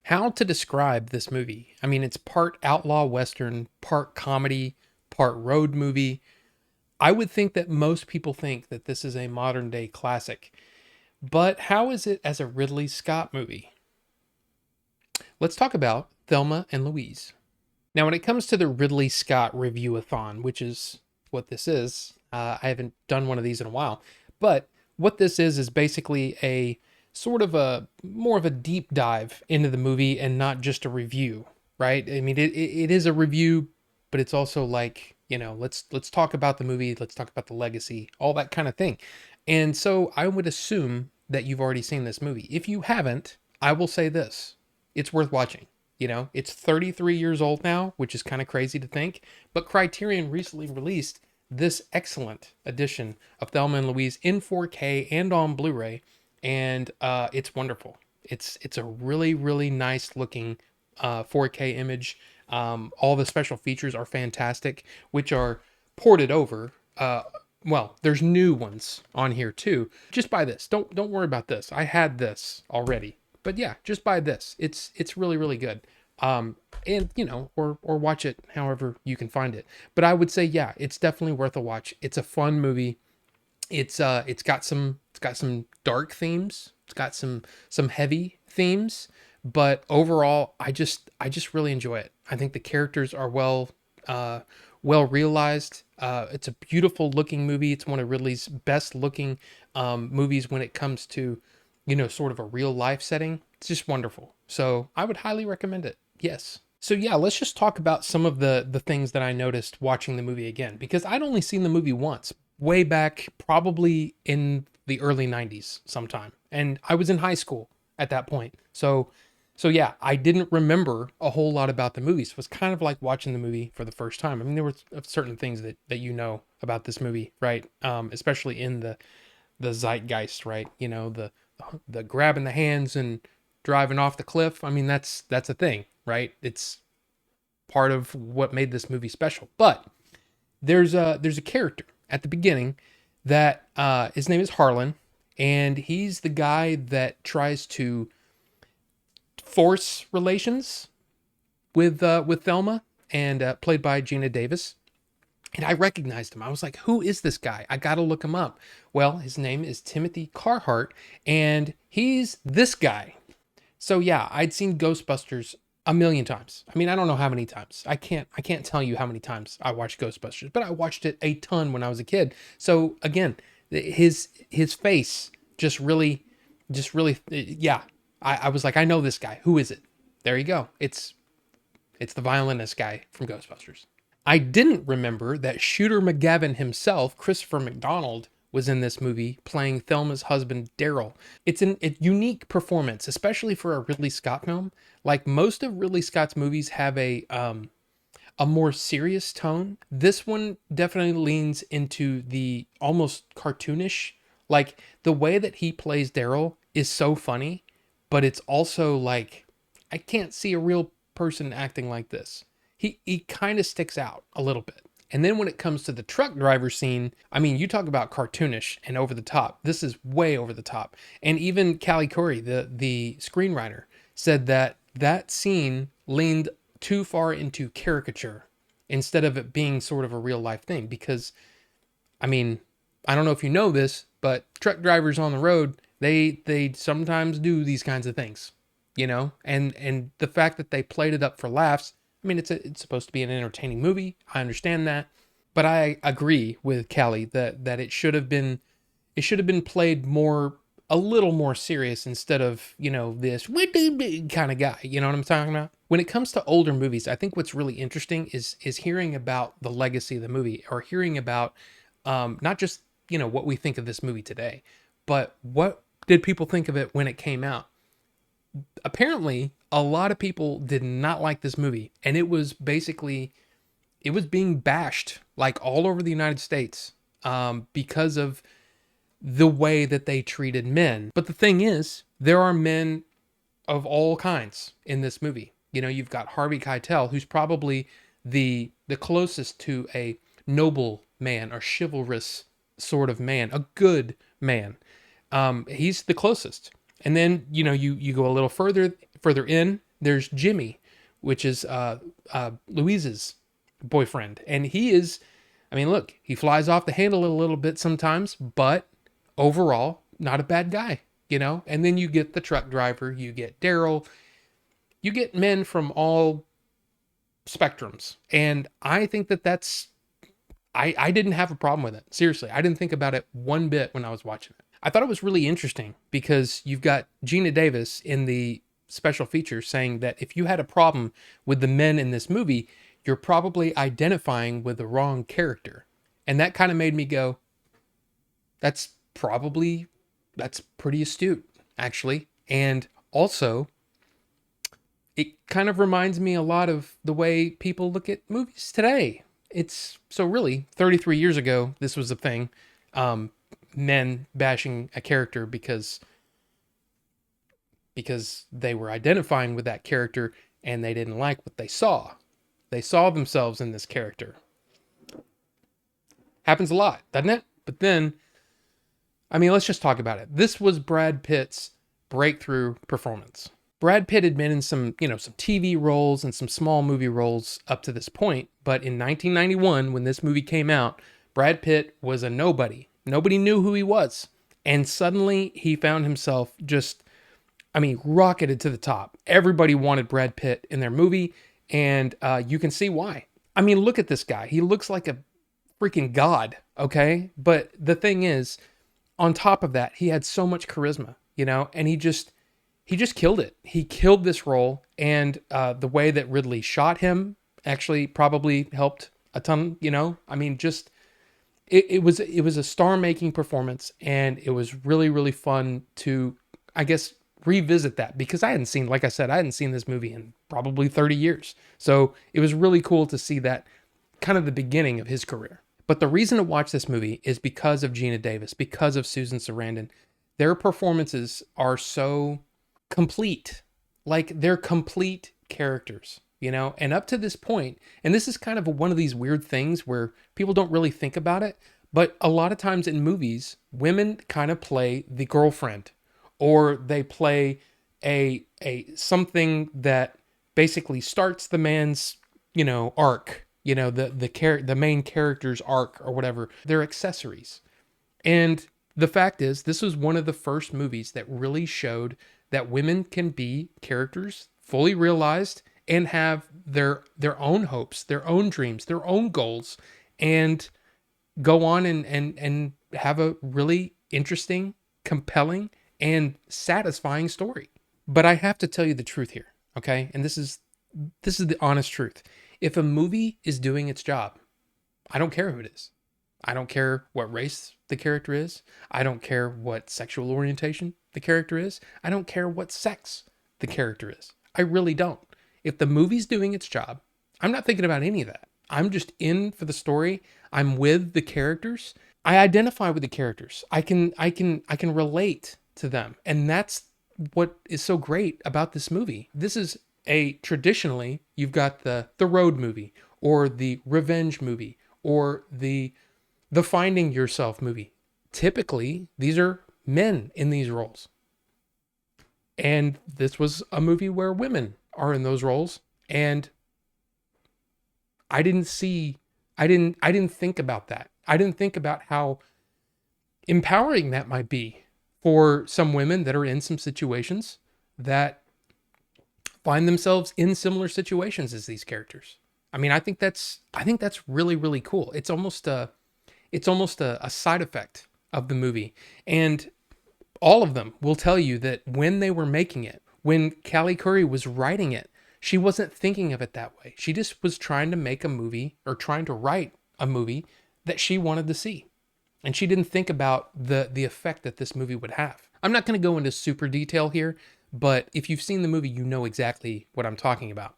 How to describe this movie? I mean, it's part outlaw western, part comedy, part road movie. I would think that most people think that this is a modern day classic. But how is it as a Ridley Scott movie? Let's talk about Thelma and Louise. Now, when it comes to the Ridley Scott Review-a-thon, which is what this is, I haven't done one of these in a while, but what this is basically a sort of a more of a deep dive into the movie and not just a review, right? I mean, it is a review, but it's also like, let's talk about the movie, let's talk about the legacy, all that kind of thing. And so I would assume that you've already seen this movie. If you haven't, I will say this: it's worth watching. It's 33 years old now, which is kind of crazy to think. But Criterion recently released this excellent edition of Thelma and Louise in 4K and on Blu-ray, and it's wonderful. It's a really really nice looking 4K image. All the special features are fantastic, which are ported over. Well, there's new ones on here too. Just buy this. Don't worry about this. I had this already. But yeah, just buy this. It's really really good. And or watch it however you can find it. But I would say yeah, it's definitely worth a watch. It's a fun movie. It's got some dark themes. It's got some heavy themes, but overall I just really enjoy it. I think the characters are well realized. It's a beautiful looking movie. It's one of Ridley's best looking movies when it comes to, sort of a real life setting. It's just wonderful. So I would highly recommend it. Yes. So yeah, let's just talk about some of the things that I noticed watching the movie again, because I'd only seen the movie once, way back probably in the early 90s sometime. And I was in high school at that point. So yeah, I didn't remember a whole lot about the movie. So it was kind of like watching the movie for the first time. I mean, there were certain things that you know about this movie, right? Especially in the zeitgeist, right? The grabbing the hands and driving off the cliff. I mean, that's a thing, right? It's part of what made this movie special. But there's a character at the beginning that his name is Harlan, and he's the guy that tries to force relations with Thelma, and played by Gina Davis. And I recognized him. I was like, who is this guy? I got to look him up. Well, his name is Timothy Carhart, and he's this guy. So yeah, I'd seen Ghostbusters a million times. I mean, I don't know how many times. I can't tell you how many times I watched Ghostbusters, but I watched it a ton when I was a kid. So again, his face just really yeah. I was like, I know this guy. Who is it? There you go. It's the violinist guy from Ghostbusters. I didn't remember that Shooter McGavin himself, Christopher McDonald, was in this movie playing Thelma's husband, Daryl. It's a unique performance, especially for a Ridley Scott film. Like most of Ridley Scott's movies have a more serious tone. This one definitely leans into the almost cartoonish. Like the way that he plays Daryl is so funny, but it's also like I can't see a real person acting like this. He kind of sticks out a little bit. And then when it comes to the truck driver scene, I mean, you talk about cartoonish and over the top. This is way over the top. And even Callie Curry, the screenwriter, said that that scene leaned too far into caricature instead of it being sort of a real life thing. Because, I mean, I don't know if you know this, but truck drivers on the road, they sometimes do these kinds of things, and the fact that they played it up for laughs. I mean, it's supposed to be an entertaining movie. I understand that, but I agree with Callie that it should have been played more, a little more serious instead of this kind of guy. You know what I'm talking about? When it comes to older movies, I think what's really interesting is hearing about the legacy of the movie, or hearing about not just what we think of this movie today, but what did people think of it when it came out. Apparently a lot of people did not like this movie, and it was being bashed like all over the United States, because of the way that they treated men. But the thing is, there are men of all kinds in this movie. You've got Harvey Keitel, who's probably the closest to a noble man or chivalrous sort of man, a good man. He's the closest. And then you go a little further in there's Jimmy, which is Louise's boyfriend. And he is, I mean, look, he flies off the handle a little bit sometimes, but overall, not a bad guy, you know? And then you get the truck driver, you get Daryl, you get men from all spectrums. And I think that I didn't have a problem with it. Seriously, I didn't think about it one bit when I was watching it. I thought it was really interesting because you've got Gina Davis in the special features saying that if you had a problem with the men in this movie, you're probably identifying with the wrong character. And that kind of made me go, that's pretty astute, actually. And also, it kind of reminds me a lot of the way people look at movies today. It's so really 33 years ago, this was a thing. Men bashing a character because they were identifying with that character and they didn't like what they saw. They saw themselves in this character. Happens a lot, doesn't it? But then, I mean, let's just talk about it. This was Brad Pitt's breakthrough performance. Brad Pitt had been in some TV roles and some small movie roles up to this point, but in 1991, when this movie came out, Brad Pitt was a nobody. Nobody knew who he was. And suddenly he found himself rocketed to the top. Everybody wanted Brad Pitt in their movie, and you can see why. I mean, look at this guy. He looks like a freaking god, okay? But the thing is, on top of that, he had so much charisma, and he just killed it. He killed this role, and the way that Ridley shot him actually probably helped a ton, I mean, just it was a star-making performance, and it was really, really fun to, I guess, revisit that, because I hadn't seen this movie in probably 30 years. So it was really cool to see that kind of the beginning of his career. But the reason to watch this movie is because of Gina Davis, because of Susan Sarandon. Their performances are so complete. Like, they're complete characters, and up to this point, and this is kind of one of these weird things where people don't really think about it, but a lot of times in movies, women kind of play the girlfriend, or they play a something that basically starts the man's, arc, the main character's arc or whatever. They're accessories. And the fact is, this was one of the first movies that really showed that women can be characters, fully realized, and have their own hopes, their own dreams, their own goals, and go on and have a really interesting, compelling, and satisfying story. But I have to tell you the truth here, okay? And this is the honest truth. If a movie is doing its job, I don't care who it is. I don't care what race the character is. I don't care what sexual orientation the character is. I don't care what sex the character is. I really don't. If the movie's doing its job, I'm not thinking about any of that. I'm just in for the story. I'm with the characters. I identify with the characters. I can relate to them. And that's what is so great about this movie. This is traditionally, you've got the road movie, or the revenge movie, or the finding yourself movie. Typically, these are men in these roles. And this was a movie where women are in those roles. And I didn't think about that. I didn't think about how empowering that might be for some women that are in some situations that find themselves in similar situations as these characters. I mean, I think that's really, really cool. It's almost a side effect of the movie. And all of them will tell you that when they were making it, when Callie Curry was writing it, she wasn't thinking of it that way. She just was trying to make a movie, or trying to write a movie that she wanted to see. And she didn't think about the effect that this movie would have. I'm not going to go into super detail here, but if you've seen the movie, you know exactly what I'm talking about.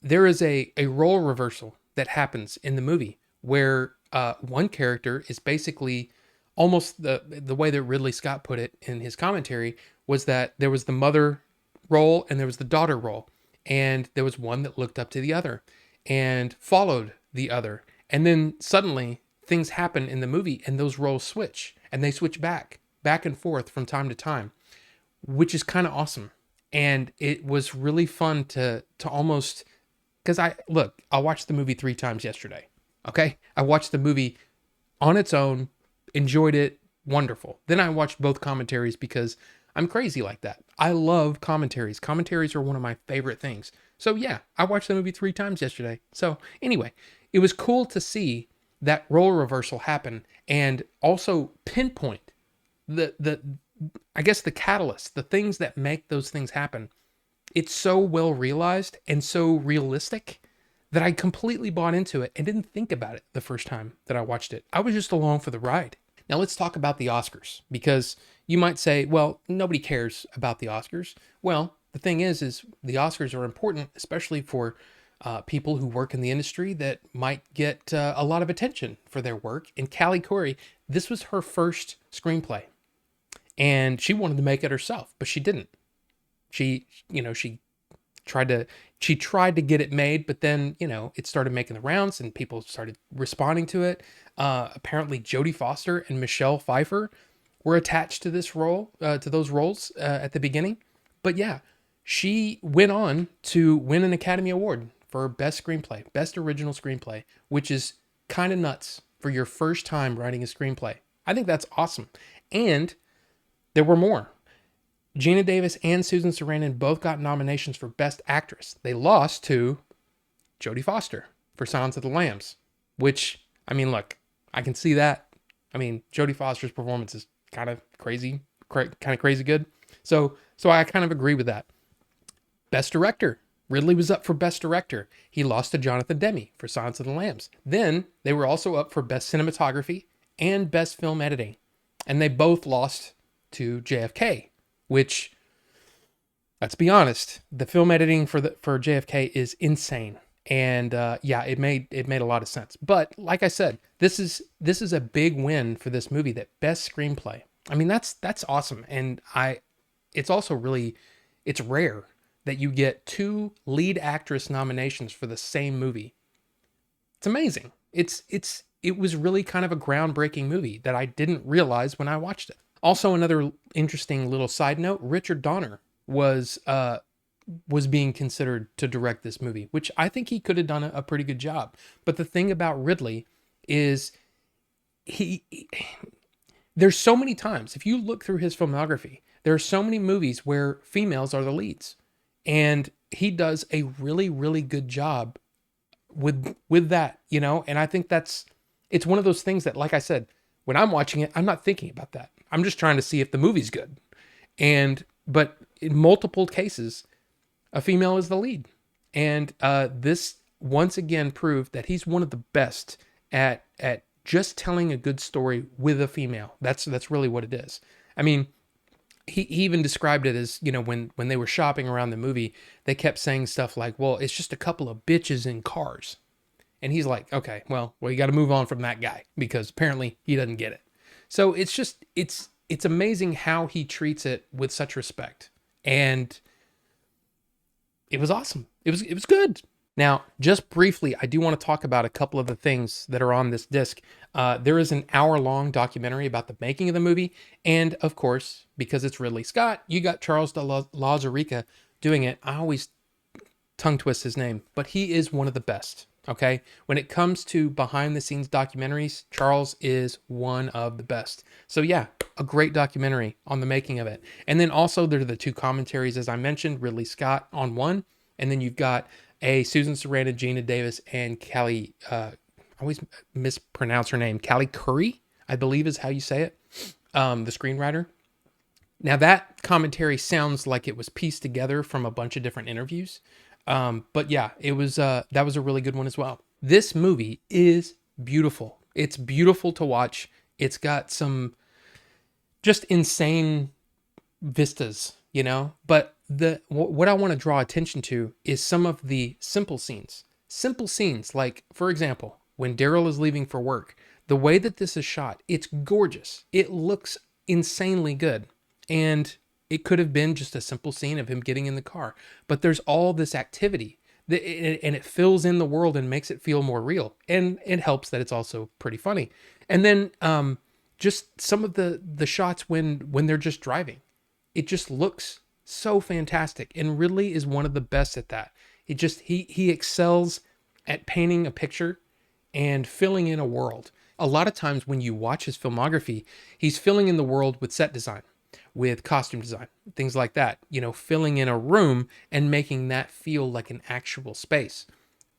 There is a role reversal that happens in the movie where one character is basically almost the way that Ridley Scott put it in his commentary was that there was the mother role and there was the daughter role. And there was one that looked up to the other and followed the other. And then suddenly things happen in the movie and those roles switch, and they switch back and forth from time to time, which is kind of awesome. And it was really fun to almost, because I watched the movie 3 times yesterday. Okay, I watched the movie on its own, enjoyed it, wonderful. Then I watched both commentaries because I'm crazy like that. I love commentaries. Commentaries are one of my favorite things. So yeah, I watched the movie 3 times yesterday. So anyway, it was cool to see that role reversal happen and also pinpoint the I guess the catalyst, the things that make those things happen. It's so well realized and so realistic that I completely bought into it and didn't think about it the first time that I watched it. I was just along for the ride. Now let's talk about the Oscars, because you might say, well, nobody cares about the Oscars. Well, the thing is the Oscars are important, especially for people who work in the industry that might get a lot of attention for their work. And Callie Corey, this was her first screenplay, and she wanted to make it herself, but she didn't. She tried to get it made, but then it started making the rounds and people started responding to it. Apparently Jodie Foster and Michelle Pfeiffer were attached to this role, to those roles at the beginning. But yeah, she went on to win an Academy Award for best screenplay, best original screenplay, which is kind of nuts for your first time writing a screenplay. I think that's awesome. And there were more. Gina Davis and Susan Sarandon both got nominations for Best Actress. They lost to Jodie Foster for Silence of the Lambs, which, I mean, look, I can see that. I mean, Jodie Foster's performance is kind of crazy good. So I kind of agree with that. Best Director. Ridley was up for Best Director. He lost to Jonathan Demme for Silence of the Lambs. Then they were also up for Best Cinematography and Best Film Editing. And they both lost to JFK, which, let's be honest, the film editing for JFK is insane. And yeah, it made a lot of sense. But like I said, this is a big win for this movie, that best screenplay. I mean, that's awesome. And it's also really, it's rare that you get 2 lead actress nominations for the same movie. It's amazing. It was really kind of a groundbreaking movie that I didn't realize when I watched it. Also, another interesting little side note, Richard Donner was being considered to direct this movie, which I think he could have done a pretty good job. But the thing about Ridley is there's so many times, if you look through his filmography, there are so many movies where females are the leads. And he does a really, really good job with that, and I think it's one of those things that, like I said, when I'm watching it, I'm not thinking about that. I'm just trying to see if the movie's good. But in multiple cases, a female is the lead. And this once again proved that he's one of the best at just telling a good story with a female. That's really what it is. I mean, he even described it as, when they were shopping around the movie, they kept saying stuff like, well, it's just a couple of bitches in cars. And he's like, okay, well, you got to move on from that guy, because apparently he doesn't get it. So it's amazing how he treats it with such respect. And it was awesome. It was good. Now, just briefly, I do want to talk about a couple of the things that are on this disc. There is an hour-long documentary about the making of the movie. And of course, because it's Ridley Scott, you got Charles de Lauzirika doing it. I always tongue twist his name, but he is one of the best. Okay, when it comes to behind the scenes documentaries, Charles is one of the best. So yeah, a great documentary on the making of it. And then also there are the 2 commentaries, as I mentioned, Ridley Scott on one, and then you've got a Susan Sarandon, Gina Davis, and Callie, I always mispronounce her name, Callie Curry, I believe is how you say it, the screenwriter. Now that commentary sounds like it was pieced together from a bunch of different interviews. But yeah, it was, that was a really good one as well. This movie is beautiful. It's beautiful to watch. It's got some just insane vistas, but what I want to draw attention to is some of the simple scenes, like, for example, when Daryl is leaving for work, the way that this is shot, it's gorgeous. It looks insanely good. And it could have been just a simple scene of him getting in the car, but there's all this activity and it fills in the world and makes it feel more real. And it helps that it's also pretty funny. And then just some of the shots when they're just driving, it just looks so fantastic. And Ridley is one of the best at that. He excels at painting a picture and filling in a world. A lot of times when you watch his filmography, he's filling in the world with set design, with costume design, things like that. You know, filling in a room and making that feel like an actual space.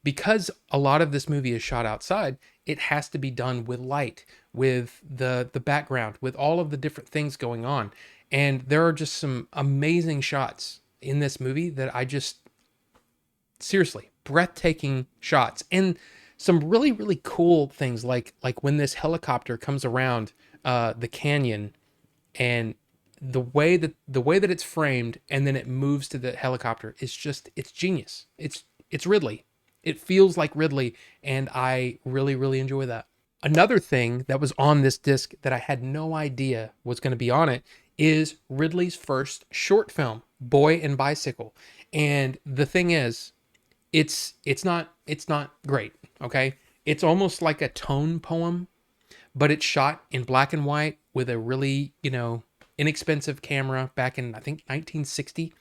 Because a lot of this movie is shot outside, it has to be done with light, with the background, with all of the different things going on. And there are just some amazing shots in this movie that I just, seriously, breathtaking shots, and some really really cool things, like when this helicopter comes around the canyon, and the way that it's framed, and then it moves to the helicopter is just, it's genius. It's Ridley. It feels like Ridley, and I really really enjoy that. Another thing that was on this disc that I had no idea was going to be on it is Ridley's first short film, Boy and Bicycle. And the thing is, it's not great, okay? It's almost like a tone poem, but it's shot in black and white with a really, inexpensive camera back in, I think, 1960.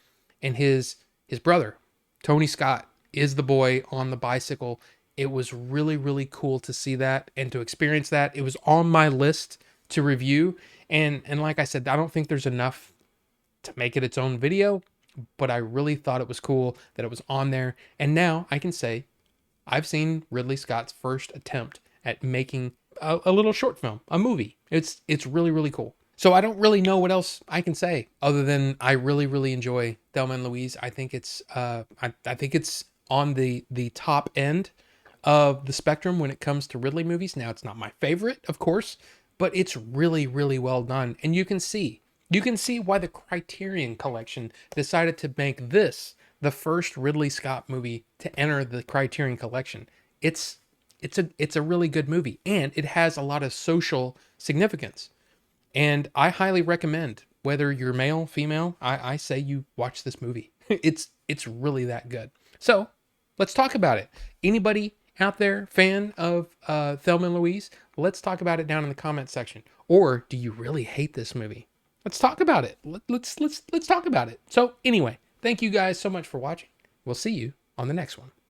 And his brother, Tony Scott, is the boy on the bicycle. It was really really cool to see that and to experience that. It was on my list to review, and like I said, I don't think there's enough to make it its own video, but I really thought it was cool that it was on there. And now I can say I've seen Ridley Scott's first attempt at making a little short film, a movie. It's really really cool. So I don't really know what else I can say other than I really really enjoy Thelma and Louise. I think it's I think it's on the top end of the spectrum when it comes to Ridley movies. Now, it's not my favorite, of course, but it's really really well done, and you can see why the Criterion Collection decided to make this the first Ridley Scott movie to enter the Criterion Collection. It's a really good movie, and it has a lot of social significance. And I highly recommend, whether you're male, female, I say you watch this movie. It's really that good. So let's talk about it. Anybody out there fan of Thelma and Louise? Let's talk about it down in the comment section. Or do you really hate this movie? Let's talk about it. Let's talk about it. So anyway, thank you guys so much for watching. We'll see you on the next one.